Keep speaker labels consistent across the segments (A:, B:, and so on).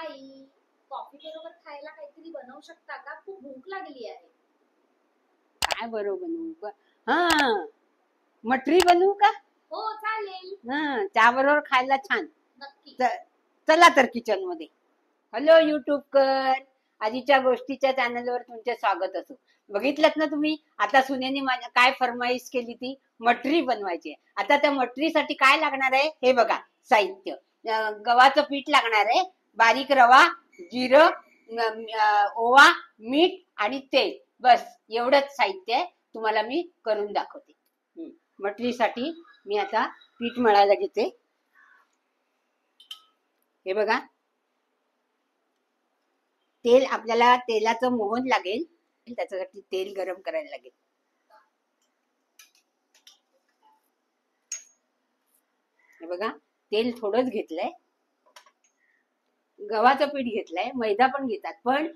A: ताई, कॉफी बरोबर खायला काहीतरी बनवू शकता का? खूप भूक लागली आहे.
B: काय बरोबर बनवू? हा, मटरी बनवू का?
A: हो चालेल.
B: चहा बरोबर खायला छान.
A: नक्की.
B: चला तर किचन मध्ये. हॅलो युट्यूबकर, आजीच्या गोष्टीच्या चॅनलवर तुमचे स्वागत असो. बघितलं ना तुम्ही, आता सुनेने माझ्या काय फरमाईश केली ती मटरी बनवायची. आता त्या मटरीसाठी काय लागणार आहे हे बघा. साहित्य: गव्हाचं पीठ लागणार आहे, बारीक रवा, जिरं, ओवा, मीठ आणि तेल. बस एवढंच साहित्य आहे. तुम्हाला मी करून दाखवते. मटरीसाठी मी आता पीठ मळायला घेते. हे बघा, तेल आपल्याला तेलाचं मोहन लागेल, त्याच्यासाठी तेल गरम करायला लागेल. हे बघा, तेल थोडंच घेतलंय. गव्हाचं पीठ घेतलंय, मैदा पण घेतात, पण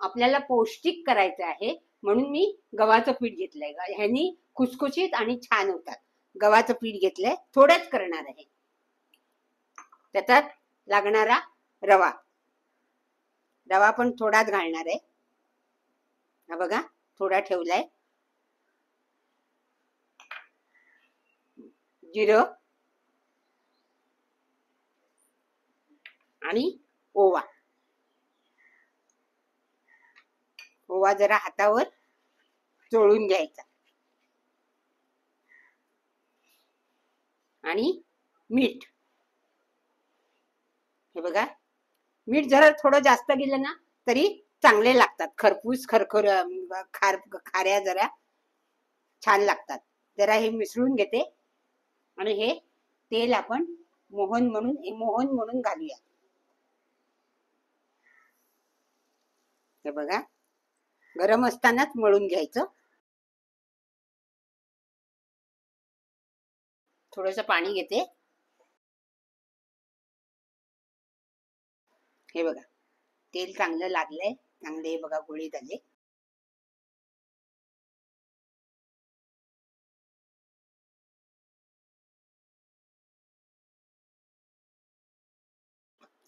B: आपल्याला पौष्टिक करायचं आहे म्हणून मी गव्हाचं पीठ घेतलंय. ह्यानी खुसखुशीत आणि छान होतात. गव्हाचं पीठ घेतलंय, थोडंच करणार आहे. त्याच्यात लागणारा रवा रवा पण थोडाच घालणार आहे. हा बघा, थोडा ठेवलाय. जिरं आणि ओवा. ओवा जरा हातावर चोळून घ्यायचा. आणि मीठ. हे बघा, मीठ जरा थोडं जास्त गेलं ना तरी चांगले लागतात. खरपूस खाऱ्या जरा छान लागतात. जरा हे मिसळून घेते आणि हे तेल आपण मोहन म्हणून घालूया. हे बघा, गरम असतानाच मळून घ्यायचं. थोडंसं पाणी घेते. हे बघा, तेल चांगलं लागलंय. चांगले बघा गोळे झाले.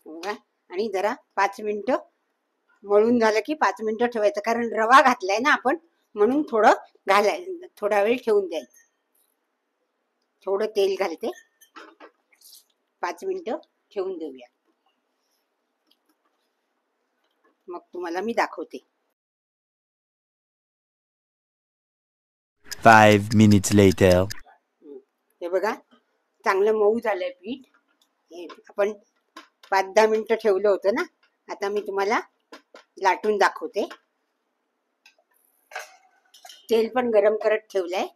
B: बघा, आणि जरा 5 मिनिटं मळून झालं की 5 मिनिटं ठेवायचं, कारण रवा घातलाय ना आपण, म्हणून थोडा वेळ ठेवून द्यायचं. थोडं तेल घालते, 5 मिनिटं ठेवून देऊया. मग तुम्हाला मी दाखवते.
C: 5 minutes later.
B: हे बघा, चांगलं मऊ झालंय पीठ. हे आपण 5-10 मिनिटं ठेवलं होतं ना. आता मी तुम्हाला लाटून दाखवते. तेल पण गरम करत ठेवलंय.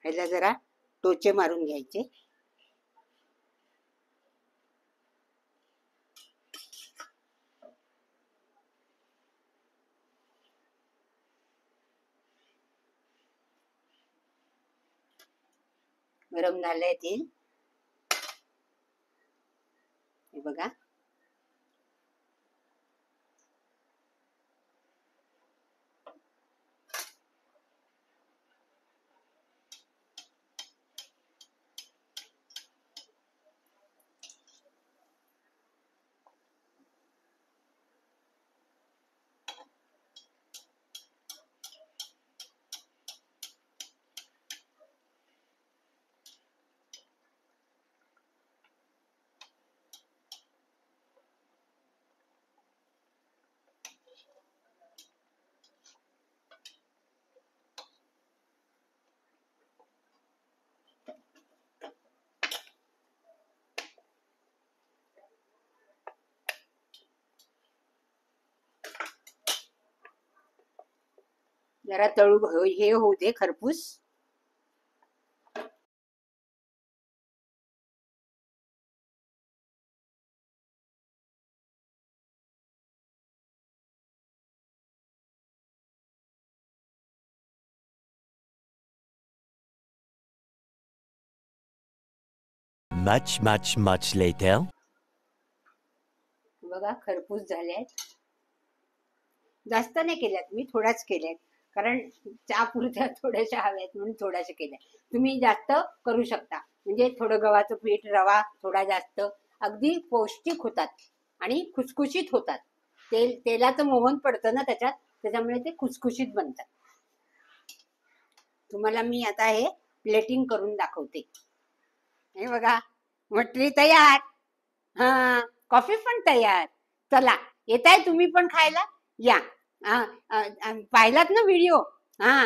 B: ह्याला जरा टोचे मारून घ्यायचे. गरम झालंय तेल. हे बघा, जरा तळू हे होऊ दे खरपूस.
C: Much later.
B: बघा खरपूस झाल्यात. जास्त नाही केल्यात मी, थोड्याच केल्यात, कारण चहा पुरत्या थोड्याशा हव्यात म्हणून थोड्याशा केल्या. तुम्ही जास्त करू शकता, म्हणजे थोडं गव्हाचं पीठ, रवा थोडा जास्त, अगदी पौष्टिक होतात आणि खुसखुशीत होतात. तेलाचं मोहन पडतं ना त्याच्यात, त्याच्यामुळे ते खुसखुशीत बनतात. तुम्हाला मी आता हे प्लेटिंग करून दाखवते. हे बघा, मटरी तयार. हा, कॉफी पण तयार. चला, येताय तुम्ही पण खायला? या. पाहिलात ना व्हिडिओ? हा,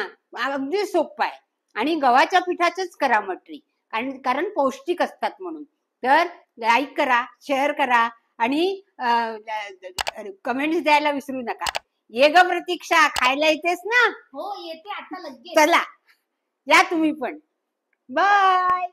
B: अगदी सोपं आहे. आणि गव्हाच्या पिठाचंच करा मटरी, कारण पौष्टिक असतात म्हणून. तर लाईक करा, शेअर करा आणि कमेंट्स द्यायला विसरू नका. ये ग प्रतीक्षा, खायला येतेस ना?
A: हो येते आता लगेच.
B: चला, या तुम्ही पण. बाय.